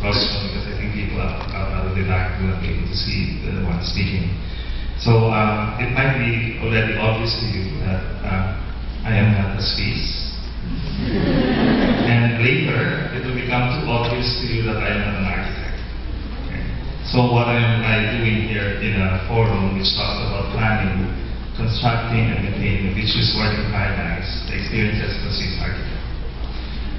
question because I think people out of the back will not be able to see the one speaking. So it might be already obvious to you that I am not a Swiss. And later, it will become too obvious to you that I am not an architect. Okay. So what am I doing here in a forum which talks about planning, constructing and maintaining a virtuous working paradise, the experiences of a Swiss architect?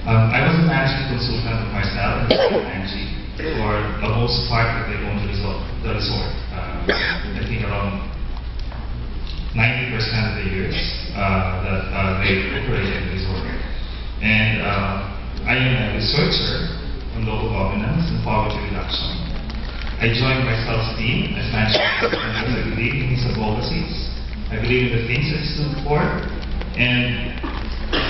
I was a management consultant of myself and Angie for the most part that they own the resort. I think around 90% of the years that they operated the resort. And I am a researcher on local governance and poverty reduction. I joined my self-esteem as management consultant because I believe in his advocacies. I believe in the things that he stood for, and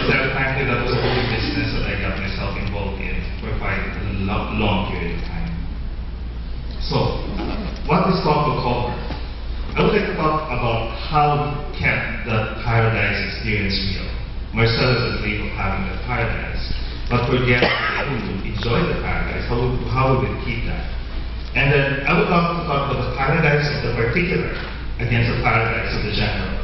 frankly, that was a whole business that I got myself involved in for quite a long period of time. So, what this talk will cover? I would like to talk about how we kept the paradise experience real. Marcel has a dream of having that paradise, but for guests who enjoy the paradise, how would we keep that? And then I would like to talk about the paradise of the particular against the paradise of the general.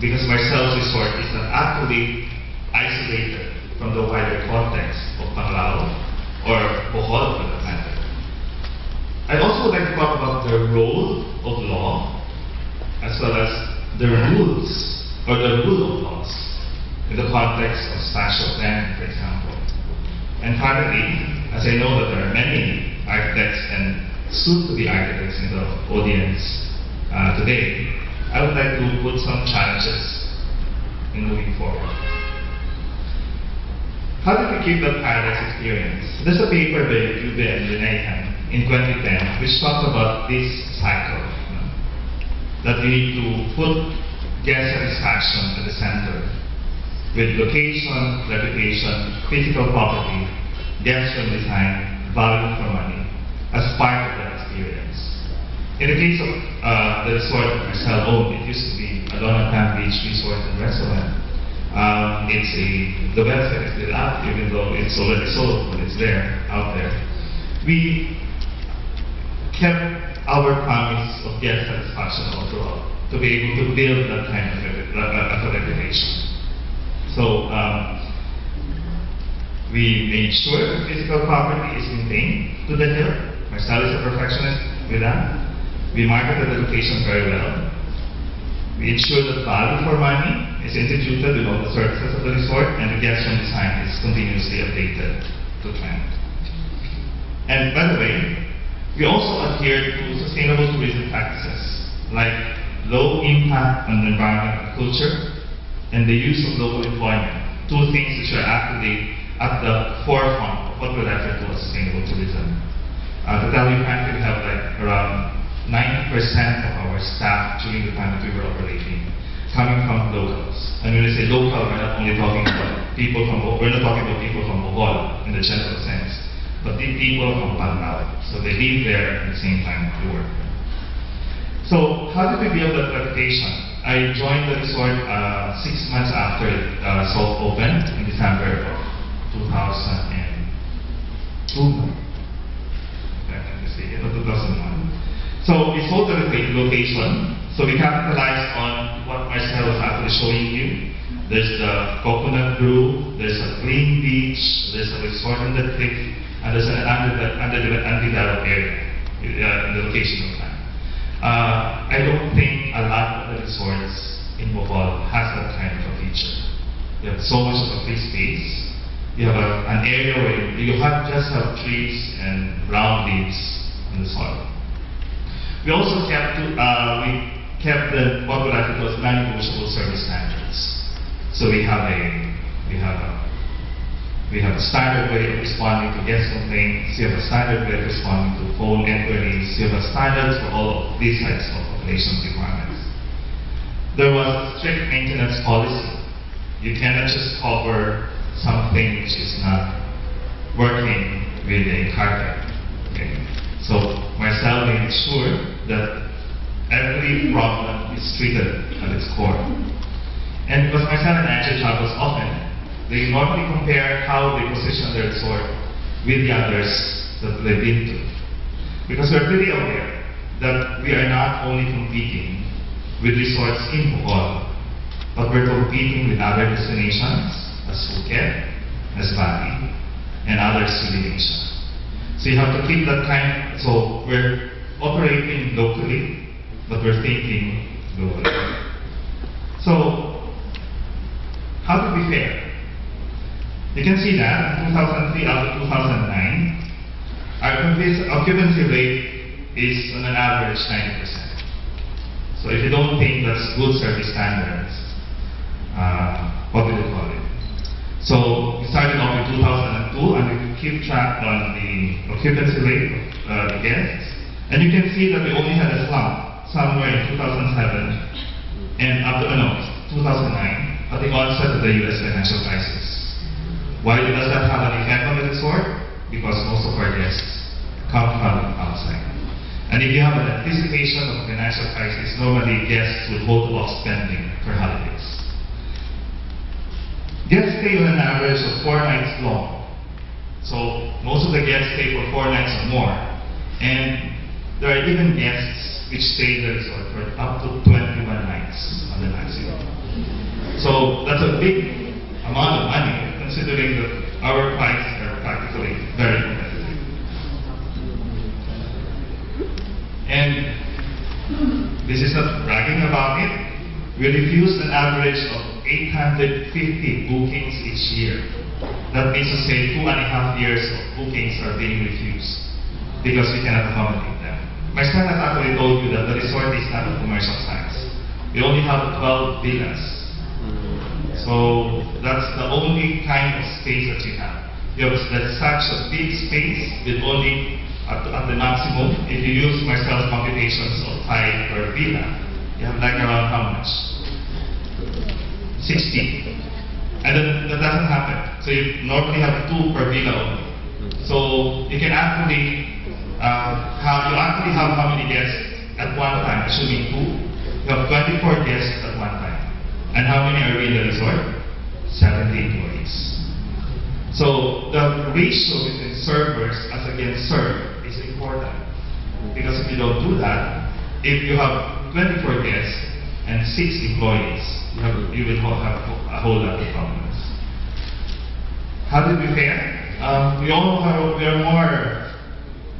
Because Marcel's resort is not actually isolated from the wider context of Panglao or Bohol for that matter. I'd also like to talk about the role of law as well as the rules or the rule of laws in the context of spatial planning, for example. And finally, as I know that there are many architects and soon-to-be architects in the audience today, I would like to put some challenges in moving forward. How did we keep that paradise experience? There's a paper by Dube and Linayhan in 2010 which talks about this cycle, that we need to put guest satisfaction at the center with location, reputation, physical property, guest room design, value for money as part of that experience. In the case of the resort that Marcel owned, it used to be Alona Palm Beach Resort and Restaurant. The website is still up, even though it's already sold, but it's there, out there. We kept our promise of guest satisfaction all throughout to be able to build that kind of a reputation. So we made sure the physical property is maintained to the hill. Marcel is a perfectionist with that. We marketed the location very well. We ensured that value for money is instituted with all the services of the resort, and the guest room design is continuously updated to trend. And by the way, we also adhered to sustainable tourism practices like low impact on the environment and culture and the use of local employment, two things which are actually at the forefront of what we refer to as sustainable tourism. To tell you frankly, we have like around 90% of our staff during the time that we were operating coming from locals. And when we say local, we're not only talking about people from Bohol in the general sense, but the people from Panglao. So they live there at the same time we work there. So how did we build that reputation? I joined the resort 6 months after it soft opened in December of 2002. 2001. So we sold the location. So we capitalized on what Marcel was actually showing you. There's the coconut grove, there's a green beach, there's a resort on the cliff, and there's an undeveloped area in the location of time. I don't think a lot of the resorts in Bohol has that kind of a feature. You have so much of a free space. You have an area where you just have trees and brown leaves in the soil. We also kept what we like to call non-negotiable service standards. So we have a standard way of responding to guest complaints. We have a standard way of responding to phone inquiries. We have a standard for all of these types of operations requirements. There was a strict maintenance policy. You cannot just cover something which is not working with a carpet. Okay? So Marcel made sure that every problem is treated at its core. And because Marcel and Angie travels often, they normally compare how they position their resort with the others that they've been to. Because we're pretty aware that we are not only competing with resorts in Bohol, but we're competing with other destinations as Phuket, as Bali, and others within Asia. So you have to keep that so we're operating locally, but we're thinking globally. So, how to be fair? You can see that in 2003 up to 2009, our occupancy rate is on an average 90%. So if you don't think that's good service standards, what do you call it? So we started off in 2002 and we keep track on the occupancy rate of the guests. And you can see that we only had a slump somewhere in 2007 and up to 2009 at the onset of the US financial crisis. Why does that have an effect on the resort? Because most of our guests come from outside. And if you have an anticipation of a financial crisis, normally guests would hold off spending for holidays. Guests stay on an average of 4 nights long. So most of the guests stay for 4 nights or more. And there are even guests which stay in the resort for up to 21 nights on the maximum. So that's a big amount of money, considering that our prices are practically very competitive. And this is not bragging about it. We refuse an average of 850 bookings each year. That means to say 2.5 years of bookings are being refused because we cannot accommodate them. My son has actually told you that the resort is not a commercial size. We only have 12 villas. So that's the only kind of space that you have. You have such a big space with only at the maximum. If you use Marcel's computations of 5 per villa, you have like around how much? 60. And then that doesn't happen. So you normally have 2 per villa only. So you can actually have how many guests at one time, assuming 2. You have 24 guests at one time. And how many are in the resort? 70 employees. So the ratio between servers as against served is important. Because if you don't do that, if you have 24 guests and 6 employees, you will have a whole lot of problems. How to be fair? We are more,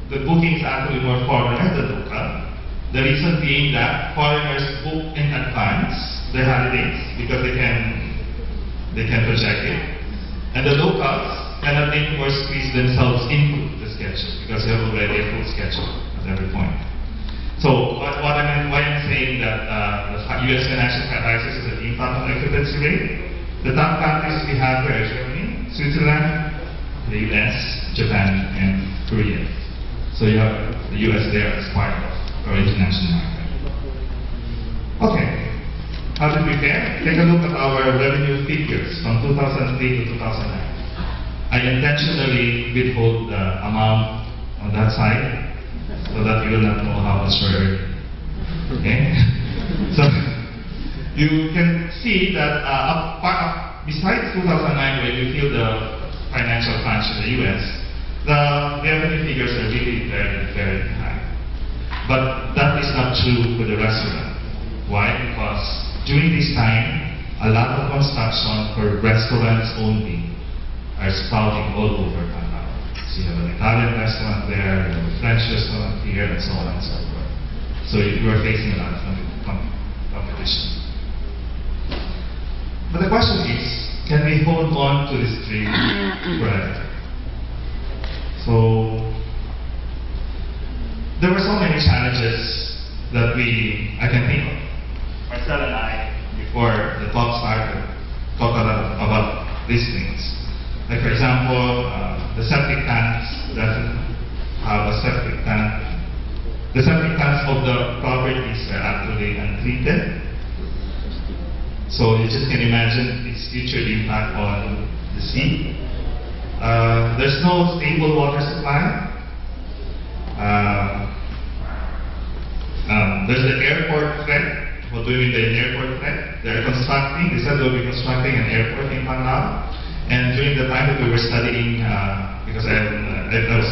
the bookings are actually more foreigner than local. The reason being that foreigners book in advance their holidays because they can project it. And the locals cannot anymore squeeze themselves into the schedule because they have already a full schedule at every point. So why I'm saying that the US financial crisis is an impact on occupancy rate, the top countries we have here are Germany, Switzerland, the US, Japan, and Korea. So you have the US there as part of our international market. Okay, how did we fare? Take a look at our revenue figures from 2003 to 2009. I intentionally withhold the amount on that side so that you will not know how much we're earning. Okay? So you can see that besides 2009 when you feel the financial crunch in the US, the revenue figures are really very, very high. But that is not true for the restaurant. Why? Because during this time, a lot of construction for restaurants only are sprouting all over Panama. So you have an Italian restaurant there, you have a French restaurant here, and so on and so forth. So you are facing a lot of competition. But the question is, can we hold on to this dream forever? So there were so many challenges that I can think of. Marcel and I, before the talk started, talked a lot about these things. Like for example, the septic tanks doesn't have a septic tank. The septic tanks of the properties are actually untreated. So you just can imagine its future impact on the sea. There's no stable water supply. There's the airport threat. What do we mean by an airport threat? They said they'll be constructing an airport in Panama. And during the time that we were studying, because I was